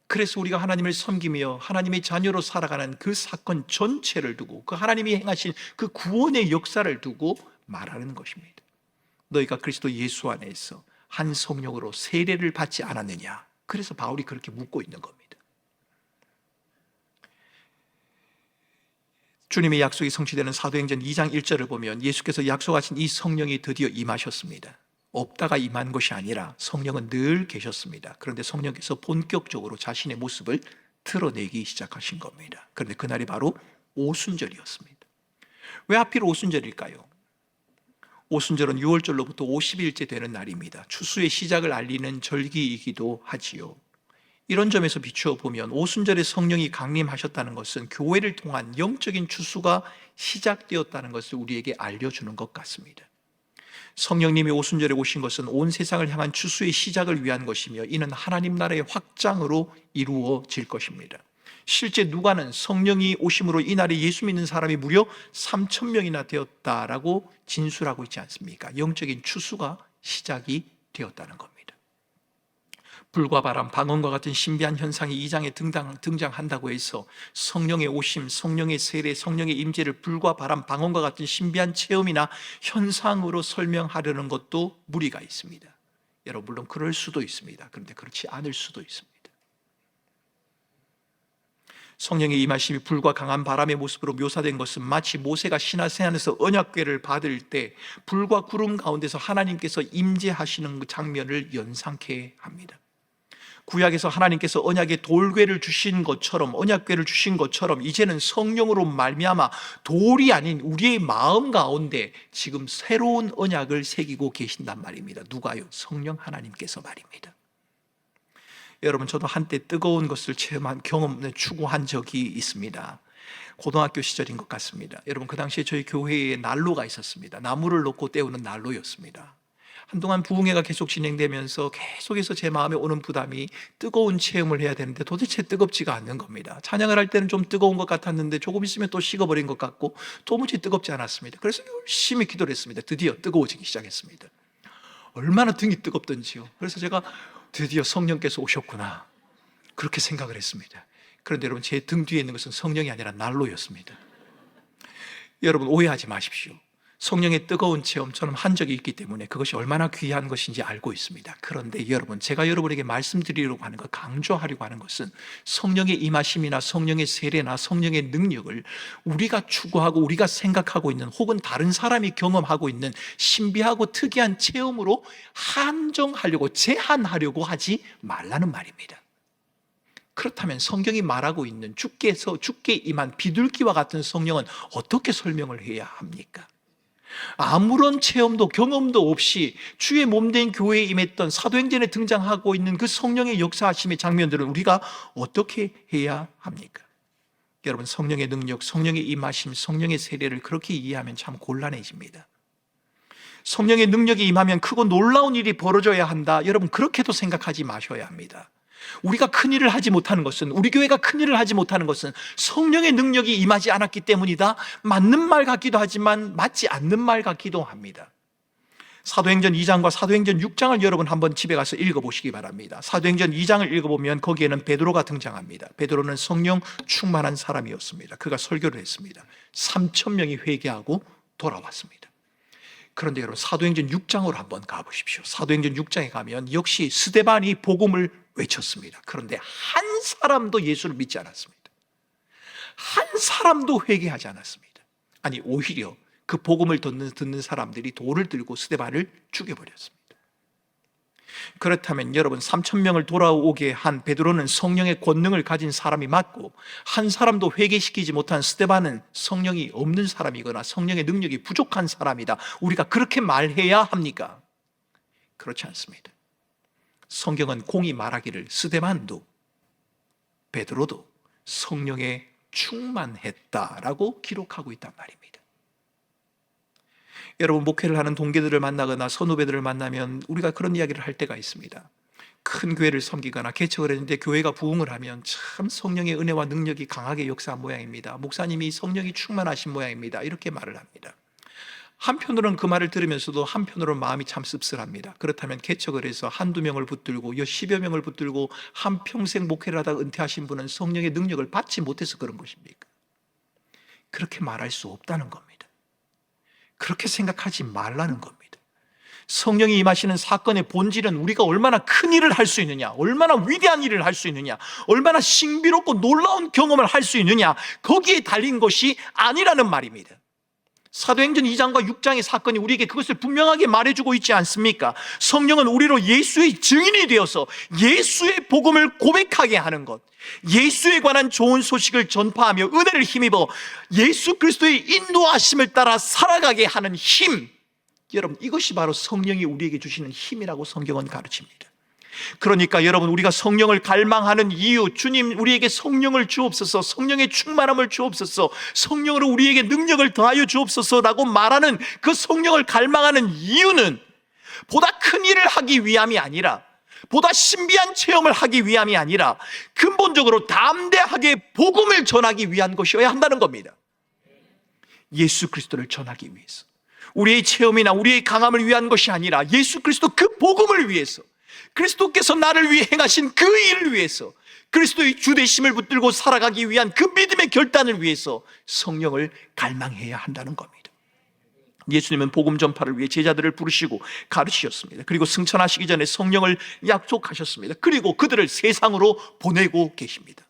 그래서 우리가 하나님을 섬기며 하나님의 자녀로 살아가는 그 사건 전체를 두고, 그 하나님이 행하신 그 구원의 역사를 두고 말하는 것입니다. 너희가 그리스도 예수 안에서 한 성령으로 세례를 받지 않았느냐? 그래서 바울이 그렇게 묻고 있는 겁니다. 주님의 약속이 성취되는 사도행전 2장 1절을 보면 예수께서 약속하신 이 성령이 드디어 임하셨습니다. 없다가 임한 것이 아니라 성령은 늘 계셨습니다. 그런데 성령께서 본격적으로 자신의 모습을 드러내기 시작하신 겁니다. 그런데 그날이 바로 오순절이었습니다. 왜 하필 오순절일까요? 오순절은 6월절로부터 50일째 되는 날입니다. 추수의 시작을 알리는 절기이기도 하지요. 이런 점에서 비추어 보면 오순절에 성령이 강림하셨다는 것은 교회를 통한 영적인 추수가 시작되었다는 것을 우리에게 알려주는 것 같습니다. 성령님이 오순절에 오신 것은 온 세상을 향한 추수의 시작을 위한 것이며 이는 하나님 나라의 확장으로 이루어질 것입니다. 실제 누가는 성령이 오심으로 이날에 예수 믿는 사람이 무려 3,000명이나 되었다라고 진술하고 있지 않습니까? 영적인 추수가 시작이 되었다는 겁니다. 불과 바람, 방언과 같은 신비한 현상이 이 장에 등장한다고 해서 성령의 오심, 성령의 세례, 성령의 임재를 불과 바람, 방언과 같은 신비한 체험이나 현상으로 설명하려는 것도 무리가 있습니다. 여러분, 물론 그럴 수도 있습니다. 그런데 그렇지 않을 수도 있습니다. 성령의 임하심이 불과 강한 바람의 모습으로 묘사된 것은 마치 모세가 시내산에서 언약궤를 받을 때 불과 구름 가운데서 하나님께서 임재하시는 그 장면을 연상케 합니다. 구약에서 하나님께서 언약의 돌궤를 주신 것처럼, 언약궤를 주신 것처럼 이제는 성령으로 말미암아 돌이 아닌 우리의 마음 가운데 지금 새로운 언약을 새기고 계신단 말입니다. 누가요? 성령 하나님께서 말입니다. 여러분, 저도 한때 뜨거운 것을 체험한 경험을 추구한 적이 있습니다. 고등학교 시절인 것 같습니다. 여러분, 그 당시에 저희 교회에 난로가 있었습니다. 나무를 놓고 때우는 난로였습니다. 한동안 부흥회가 계속 진행되면서 계속해서 제 마음에 오는 부담이 뜨거운 체험을 해야 되는데 도대체 뜨겁지가 않는 겁니다. 찬양을 할 때는 좀 뜨거운 것 같았는데 조금 있으면 또 식어버린 것 같고 도무지 뜨겁지 않았습니다. 그래서 열심히 기도를 했습니다. 드디어 뜨거워지기 시작했습니다. 얼마나 등이 뜨겁던지요. 그래서 제가 드디어 성령께서 오셨구나, 그렇게 생각을 했습니다. 그런데 여러분, 제 등 뒤에 있는 것은 성령이 아니라 난로였습니다. 여러분, 오해하지 마십시오. 성령의 뜨거운 체험 저는 한 적이 있기 때문에 그것이 얼마나 귀한 것인지 알고 있습니다. 그런데 여러분, 제가 여러분에게 말씀드리려고 하는 것, 강조하려고 하는 것은 성령의 임하심이나 성령의 세례나 성령의 능력을 우리가 추구하고 우리가 생각하고 있는, 혹은 다른 사람이 경험하고 있는 신비하고 특이한 체험으로 한정하려고, 제한하려고 하지 말라는 말입니다. 그렇다면 성경이 말하고 있는 주께 임한 비둘기와 같은 성령은 어떻게 설명을 해야 합니까? 아무런 체험도 경험도 없이 주의 몸된 교회에 임했던 사도행전에 등장하고 있는 그 성령의 역사하심의 장면들은 우리가 어떻게 해야 합니까? 여러분, 성령의 능력, 성령의 임하심, 성령의 세례를 그렇게 이해하면 참 곤란해집니다. 성령의 능력이 임하면 크고 놀라운 일이 벌어져야 한다, 여러분 그렇게도 생각하지 마셔야 합니다. 우리가 큰일을 하지 못하는 것은, 우리 교회가 큰일을 하지 못하는 것은 성령의 능력이 임하지 않았기 때문이다, 맞는 말 같기도 하지만 맞지 않는 말 같기도 합니다. 사도행전 2장과 사도행전 6장을 여러분 한번 집에 가서 읽어보시기 바랍니다. 사도행전 2장을 읽어보면 거기에는 베드로가 등장합니다. 베드로는 성령 충만한 사람이었습니다. 그가 설교를 했습니다. 3,000명이 회개하고 돌아왔습니다. 그런데 여러분, 사도행전 6장으로 한번 가보십시오. 사도행전 6장에 가면 역시 스데반이 복음을 외쳤습니다. 그런데 한 사람도 예수를 믿지 않았습니다. 한 사람도 회개하지 않았습니다. 아니, 오히려 그 복음을 듣는 사람들이 돌을 들고 스데반을 죽여버렸습니다. 그렇다면 여러분, 3,000명을 돌아오게 한 베드로는 성령의 권능을 가진 사람이 맞고, 한 사람도 회개시키지 못한 스데반은 성령이 없는 사람이거나 성령의 능력이 부족한 사람이다, 우리가 그렇게 말해야 합니까? 그렇지 않습니다. 성경은 공히 말하기를 스데반도 베드로도 성령에 충만했다라고 기록하고 있단 말입니다. 여러분, 목회를 하는 동기들을 만나거나 선후배들을 만나면 우리가 그런 이야기를 할 때가 있습니다. 큰 교회를 섬기거나 개척을 했는데 교회가 부흥을 하면 참 성령의 은혜와 능력이 강하게 역사한 모양입니다. 목사님이 성령이 충만하신 모양입니다, 이렇게 말을 합니다. 한편으로는 그 말을 들으면서도 한편으로는 마음이 참 씁쓸합니다. 그렇다면 개척을 해서 한두 명을 붙들고 10여 명을 붙들고 한평생 목회를 하다가 은퇴하신 분은 성령의 능력을 받지 못해서 그런 것입니까? 그렇게 말할 수 없다는 겁니다. 그렇게 생각하지 말라는 겁니다. 성령이 임하시는 사건의 본질은 우리가 얼마나 큰 일을 할 수 있느냐, 얼마나 위대한 일을 할 수 있느냐, 얼마나 신비롭고 놀라운 경험을 할 수 있느냐, 거기에 달린 것이 아니라는 말입니다. 사도행전 2장과 6장의 사건이 우리에게 그것을 분명하게 말해주고 있지 않습니까? 성령은 우리로 예수의 증인이 되어서 예수의 복음을 고백하게 하는 것, 예수에 관한 좋은 소식을 전파하며 은혜를 힘입어 예수 그리스도의 인도하심을 따라 살아가게 하는 힘, 여러분, 이것이 바로 성령이 우리에게 주시는 힘이라고 성경은 가르칩니다. 그러니까 여러분, 우리가 성령을 갈망하는 이유, 주님 우리에게 성령을 주옵소서, 성령의 충만함을 주옵소서, 성령으로 우리에게 능력을 더하여 주옵소서라고 말하는 그 성령을 갈망하는 이유는 보다 큰 일을 하기 위함이 아니라, 보다 신비한 체험을 하기 위함이 아니라 근본적으로 담대하게 복음을 전하기 위한 것이어야 한다는 겁니다. 예수 그리스도를 전하기 위해서, 우리의 체험이나 우리의 강함을 위한 것이 아니라 예수 그리스도 그 복음을 위해서, 그리스도께서 나를 위해 행하신 그 일을 위해서, 그리스도의 주되심을 붙들고 살아가기 위한 그 믿음의 결단을 위해서 성령을 갈망해야 한다는 겁니다. 예수님은 복음 전파를 위해 제자들을 부르시고 가르치셨습니다. 그리고 승천하시기 전에 성령을 약속하셨습니다. 그리고 그들을 세상으로 보내고 계십니다.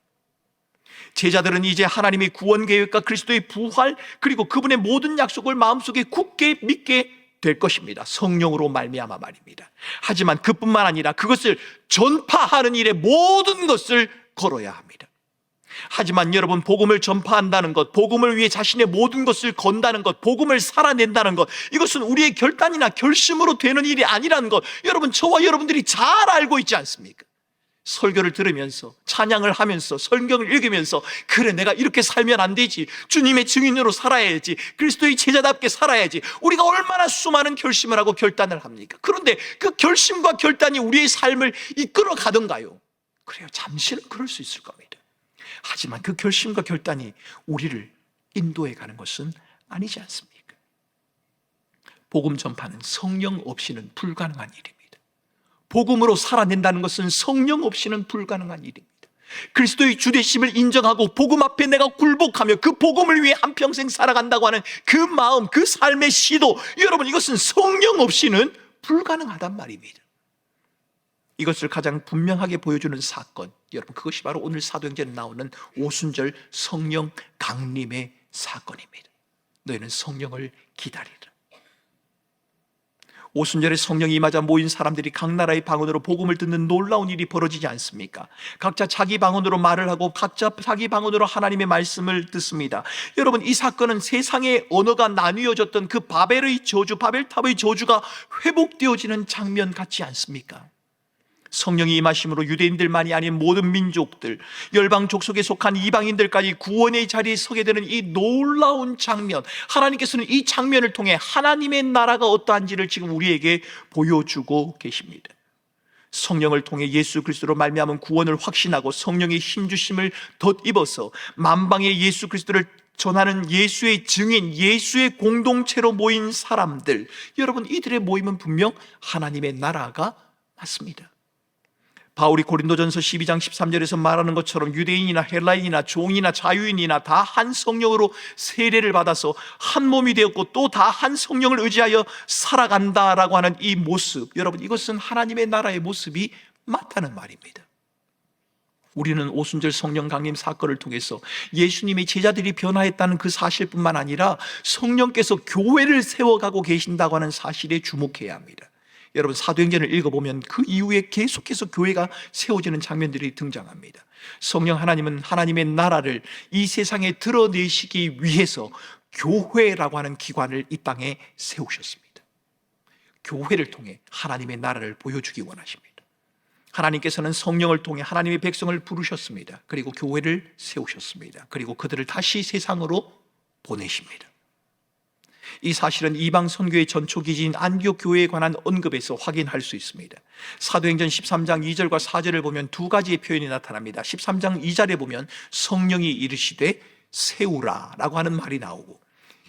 제자들은 이제 하나님의 구원 계획과 그리스도의 부활, 그리고 그분의 모든 약속을 마음속에 굳게 믿게 될 것입니다. 성령으로 말미암아 말입니다. 하지만 그뿐만 아니라 그것을 전파하는 일에 모든 것을 걸어야 합니다. 하지만 여러분, 복음을 전파한다는 것, 복음을 위해 자신의 모든 것을 건다는 것, 복음을 살아낸다는 것, 이것은 우리의 결단이나 결심으로 되는 일이 아니라는 것, 여러분, 저와 여러분들이 잘 알고 있지 않습니까? 설교를 들으면서, 찬양을 하면서, 성경을 읽으면서, 그래 내가 이렇게 살면 안 되지, 주님의 증인으로 살아야지, 그리스도의 제자답게 살아야지, 우리가 얼마나 수많은 결심을 하고 결단을 합니까? 그런데 그 결심과 결단이 우리의 삶을 이끌어 가던가요? 그래요, 잠시는 그럴 수 있을 겁니다. 하지만 그 결심과 결단이 우리를 인도해 가는 것은 아니지 않습니까? 복음 전파는 성령 없이는 불가능한 일입니다. 복음으로 살아낸다는 것은 성령 없이는 불가능한 일입니다. 그리스도의 주되심을 인정하고 복음 앞에 내가 굴복하며 그 복음을 위해 한평생 살아간다고 하는 그 마음, 그 삶의 시도, 여러분, 이것은 성령 없이는 불가능하단 말입니다. 이것을 가장 분명하게 보여주는 사건, 여러분, 그것이 바로 오늘 사도행전에 나오는 오순절 성령 강림의 사건입니다. 너희는 성령을 기다리라. 오순절에 성령이 임하자 모인 사람들이 각 나라의 방언으로 복음을 듣는 놀라운 일이 벌어지지 않습니까? 각자 자기 방언으로 말을 하고 각자 자기 방언으로 하나님의 말씀을 듣습니다. 여러분, 이 사건은 세상의 언어가 나뉘어졌던 그 바벨의 저주, 바벨탑의 저주가 회복되어지는 장면 같지 않습니까? 성령이 임하심으로 유대인들만이 아닌 모든 민족들, 열방 족속에 속한 이방인들까지 구원의 자리에 서게 되는 이 놀라운 장면, 하나님께서는 이 장면을 통해 하나님의 나라가 어떠한지를 지금 우리에게 보여주고 계십니다. 성령을 통해 예수 그리스도로 말미암은 구원을 확신하고 성령의 힘주심을 덧입어서 만방에 예수 그리스도를 전하는 예수의 증인, 예수의 공동체로 모인 사람들, 여러분, 이들의 모임은 분명 하나님의 나라가 맞습니다. 바울이 고린도전서 12장 13절에서 말하는 것처럼 유대인이나 헬라인이나 종이나 자유인이나 다 한 성령으로 세례를 받아서 한 몸이 되었고 또 다 한 성령을 의지하여 살아간다라고 하는 이 모습, 여러분, 이것은 하나님의 나라의 모습이 맞다는 말입니다. 우리는 오순절 성령 강림 사건을 통해서 예수님의 제자들이 변화했다는 그 사실뿐만 아니라 성령께서 교회를 세워가고 계신다고 하는 사실에 주목해야 합니다. 여러분, 사도행전을 읽어보면 그 이후에 계속해서 교회가 세워지는 장면들이 등장합니다. 성령 하나님은 하나님의 나라를 이 세상에 드러내시기 위해서 교회라고 하는 기관을 이 땅에 세우셨습니다. 교회를 통해 하나님의 나라를 보여주기 원하십니다. 하나님께서는 성령을 통해 하나님의 백성을 부르셨습니다. 그리고 교회를 세우셨습니다. 그리고 그들을 다시 세상으로 보내십니다. 이 사실은 이방 선교의 전초기지인 안디옥 교회에 관한 언급에서 확인할 수 있습니다. 사도행전 13장 2절과 4절을 보면 두 가지의 표현이 나타납니다. 13장 2절에 보면 성령이 이르시되 세우라 라고 하는 말이 나오고,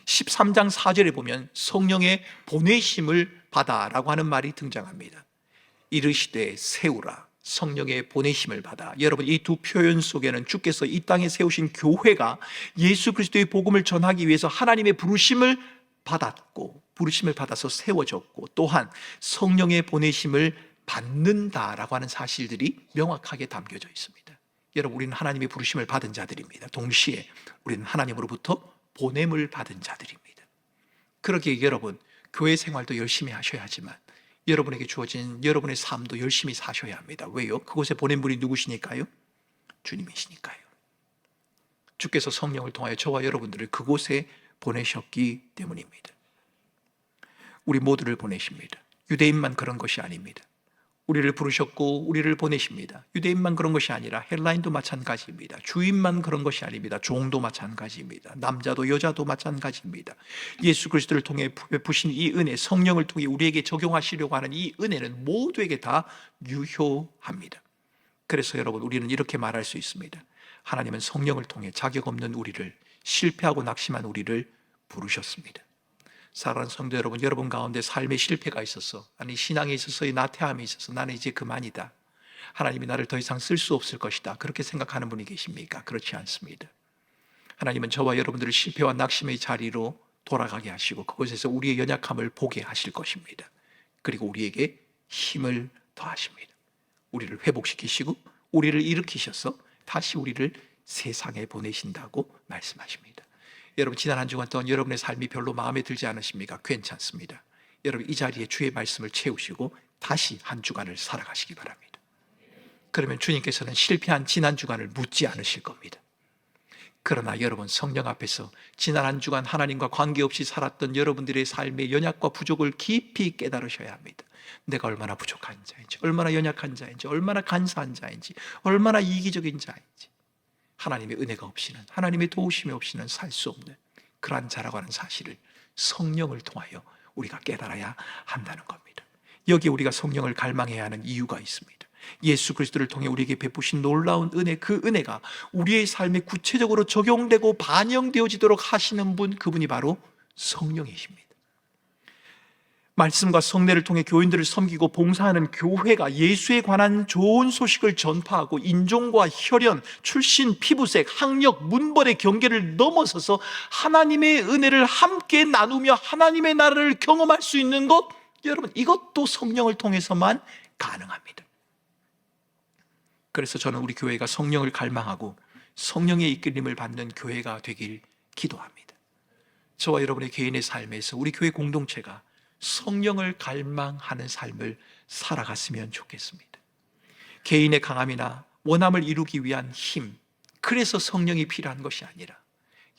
13장 4절에 보면 성령의 보내심을 받아 라고 하는 말이 등장합니다. 이르시되 세우라, 성령의 보내심을 받아. 여러분, 이 두 표현 속에는 주께서 이 땅에 세우신 교회가 예수 그리스도의 복음을 전하기 위해서 하나님의 부르심을 받았고, 부르심을 받아서 세워졌고, 또한 성령의 보내심을 받는다라고 하는 사실들이 명확하게 담겨져 있습니다. 여러분, 우리는 하나님의 부르심을 받은 자들입니다. 동시에 우리는 하나님으로부터 보냄을 받은 자들입니다. 그러기에 여러분, 교회 생활도 열심히 하셔야 하지만 여러분에게 주어진 여러분의 삶도 열심히 사셔야 합니다. 왜요? 그곳에 보낸 분이 누구시니까요? 주님이시니까요. 주께서 성령을 통하여 저와 여러분들을 그곳에 보내셨기 때문입니다. 우리 모두를 보내십니다. 유대인만 그런 것이 아닙니다. 우리를 부르셨고 우리를 보내십니다. 유대인만 그런 것이 아니라 헬라인도 마찬가지입니다. 주인만 그런 것이 아닙니다. 종도 마찬가지입니다. 남자도 여자도 마찬가지입니다. 예수 그리스도를 통해 베푸신 이 은혜, 성령을 통해 우리에게 적용하시려고 하는 이 은혜는 모두에게 다 유효합니다. 그래서 여러분, 우리는 이렇게 말할 수 있습니다. 하나님은 성령을 통해 자격 없는 우리를, 실패하고 낙심한 우리를 부르셨습니다. 사랑하는 성도 여러분, 여러분 가운데 삶의 실패가 있어서, 아니 신앙에 있어서의 나태함이 있어서 나는 이제 그만이다, 하나님이 나를 더 이상 쓸 수 없을 것이다, 그렇게 생각하는 분이 계십니까? 그렇지 않습니다. 하나님은 저와 여러분들을 실패와 낙심의 자리로 돌아가게 하시고 그곳에서 우리의 연약함을 보게 하실 것입니다. 그리고 우리에게 힘을 더하십니다. 우리를 회복시키시고 우리를 일으키셔서 다시 우리를 세상에 보내신다고 말씀하십니다. 여러분, 지난 한 주간 동안 여러분의 삶이 별로 마음에 들지 않으십니까? 괜찮습니다. 여러분, 이 자리에 주의 말씀을 채우시고 다시 한 주간을 살아가시기 바랍니다. 그러면 주님께서는 실패한 지난 주간을 묻지 않으실 겁니다. 그러나 여러분, 성령 앞에서 지난 한 주간 하나님과 관계없이 살았던 여러분들의 삶의 연약과 부족을 깊이 깨달으셔야 합니다. 내가 얼마나 부족한 자인지, 얼마나 연약한 자인지, 얼마나 간사한 자인지, 얼마나 이기적인 자인지, 하나님의 은혜가 없이는, 하나님의 도우심이 없이는 살 수 없는 그러한 자라고 하는 사실을 성령을 통하여 우리가 깨달아야 한다는 겁니다. 여기에 우리가 성령을 갈망해야 하는 이유가 있습니다. 예수 그리스도를 통해 우리에게 베푸신 놀라운 은혜, 그 은혜가 우리의 삶에 구체적으로 적용되고 반영되어지도록 하시는 분, 그분이 바로 성령이십니다. 말씀과 성례를 통해 교인들을 섬기고 봉사하는 교회가 예수에 관한 좋은 소식을 전파하고 인종과 혈연, 출신, 피부색, 학력, 문벌의 경계를 넘어서서 하나님의 은혜를 함께 나누며 하나님의 나라를 경험할 수 있는 것, 여러분, 이것도 성령을 통해서만 가능합니다. 그래서 저는 우리 교회가 성령을 갈망하고 성령의 이끌림을 받는 교회가 되길 기도합니다. 저와 여러분의 개인의 삶에서 우리 교회 공동체가 성령을 갈망하는 삶을 살아갔으면 좋겠습니다. 개인의 강함이나 원함을 이루기 위한 힘, 그래서 성령이 필요한 것이 아니라,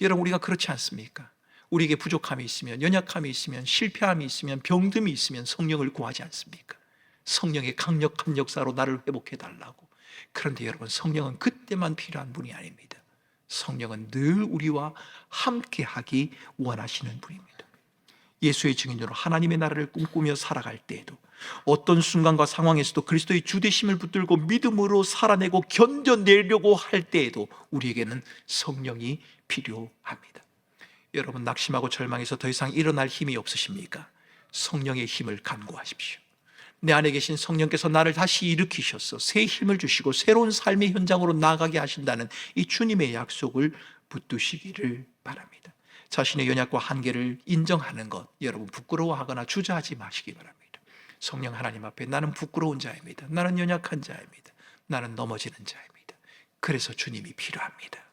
여러분, 우리가 그렇지 않습니까? 우리에게 부족함이 있으면, 연약함이 있으면, 실패함이 있으면, 병듦이 있으면 성령을 구하지 않습니까? 성령의 강력한 역사로 나를 회복해달라고. 그런데 여러분, 성령은 그때만 필요한 분이 아닙니다. 성령은 늘 우리와 함께하기 원하시는 분입니다. 예수의 증인으로 하나님의 나라를 꿈꾸며 살아갈 때에도, 어떤 순간과 상황에서도 그리스도의 주되심을 붙들고 믿음으로 살아내고 견뎌내려고 할 때에도 우리에게는 성령이 필요합니다. 여러분, 낙심하고 절망해서 더 이상 일어날 힘이 없으십니까? 성령의 힘을 간구하십시오. 내 안에 계신 성령께서 나를 다시 일으키셔서 새 힘을 주시고 새로운 삶의 현장으로 나아가게 하신다는 이 주님의 약속을 붙드시기를 바랍니다. 자신의 연약과 한계를 인정하는 것, 여러분, 부끄러워하거나 주저하지 마시기 바랍니다. 성령 하나님 앞에 나는 부끄러운 자입니다. 나는 연약한 자입니다. 나는 넘어지는 자입니다. 그래서 주님이 필요합니다.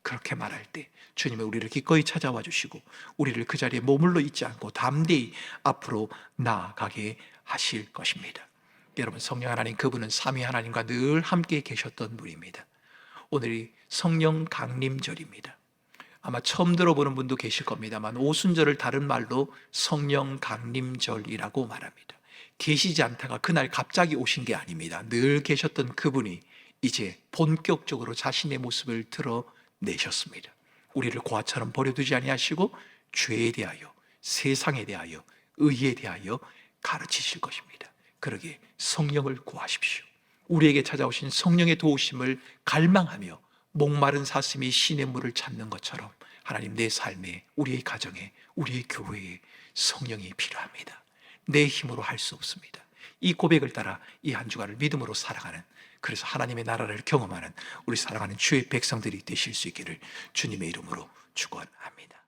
그렇게 말할 때 주님은 우리를 기꺼이 찾아와 주시고 우리를 그 자리에 머물러 있지 않고 담대히 앞으로 나아가게 하실 것입니다. 여러분, 성령 하나님, 그분은 삼위 하나님과 늘 함께 계셨던 분입니다. 오늘이 성령 강림절입니다. 아마 처음 들어보는 분도 계실 겁니다만, 오순절을 다른 말로 성령 강림절이라고 말합니다. 계시지 않다가 그날 갑자기 오신 게 아닙니다. 늘 계셨던 그분이 이제 본격적으로 자신의 모습을 드러내셨습니다. 우리를 고아처럼 버려두지 아니하시고 죄에 대하여, 세상에 대하여, 의에 대하여 가르치실 것입니다. 그러기에 성령을 구하십시오. 우리에게 찾아오신 성령의 도우심을 갈망하며 목마른 사슴이 시냇 물을 찾는 것처럼 하나님, 내 삶에, 우리의 가정에, 우리의 교회에 성령이 필요합니다. 내 힘으로 할 수 없습니다. 이 고백을 따라 이 한 주간을 믿음으로 살아가는, 그래서 하나님의 나라를 경험하는 우리 사랑하는 주의 백성들이 되실 수 있기를 주님의 이름으로 축원합니다.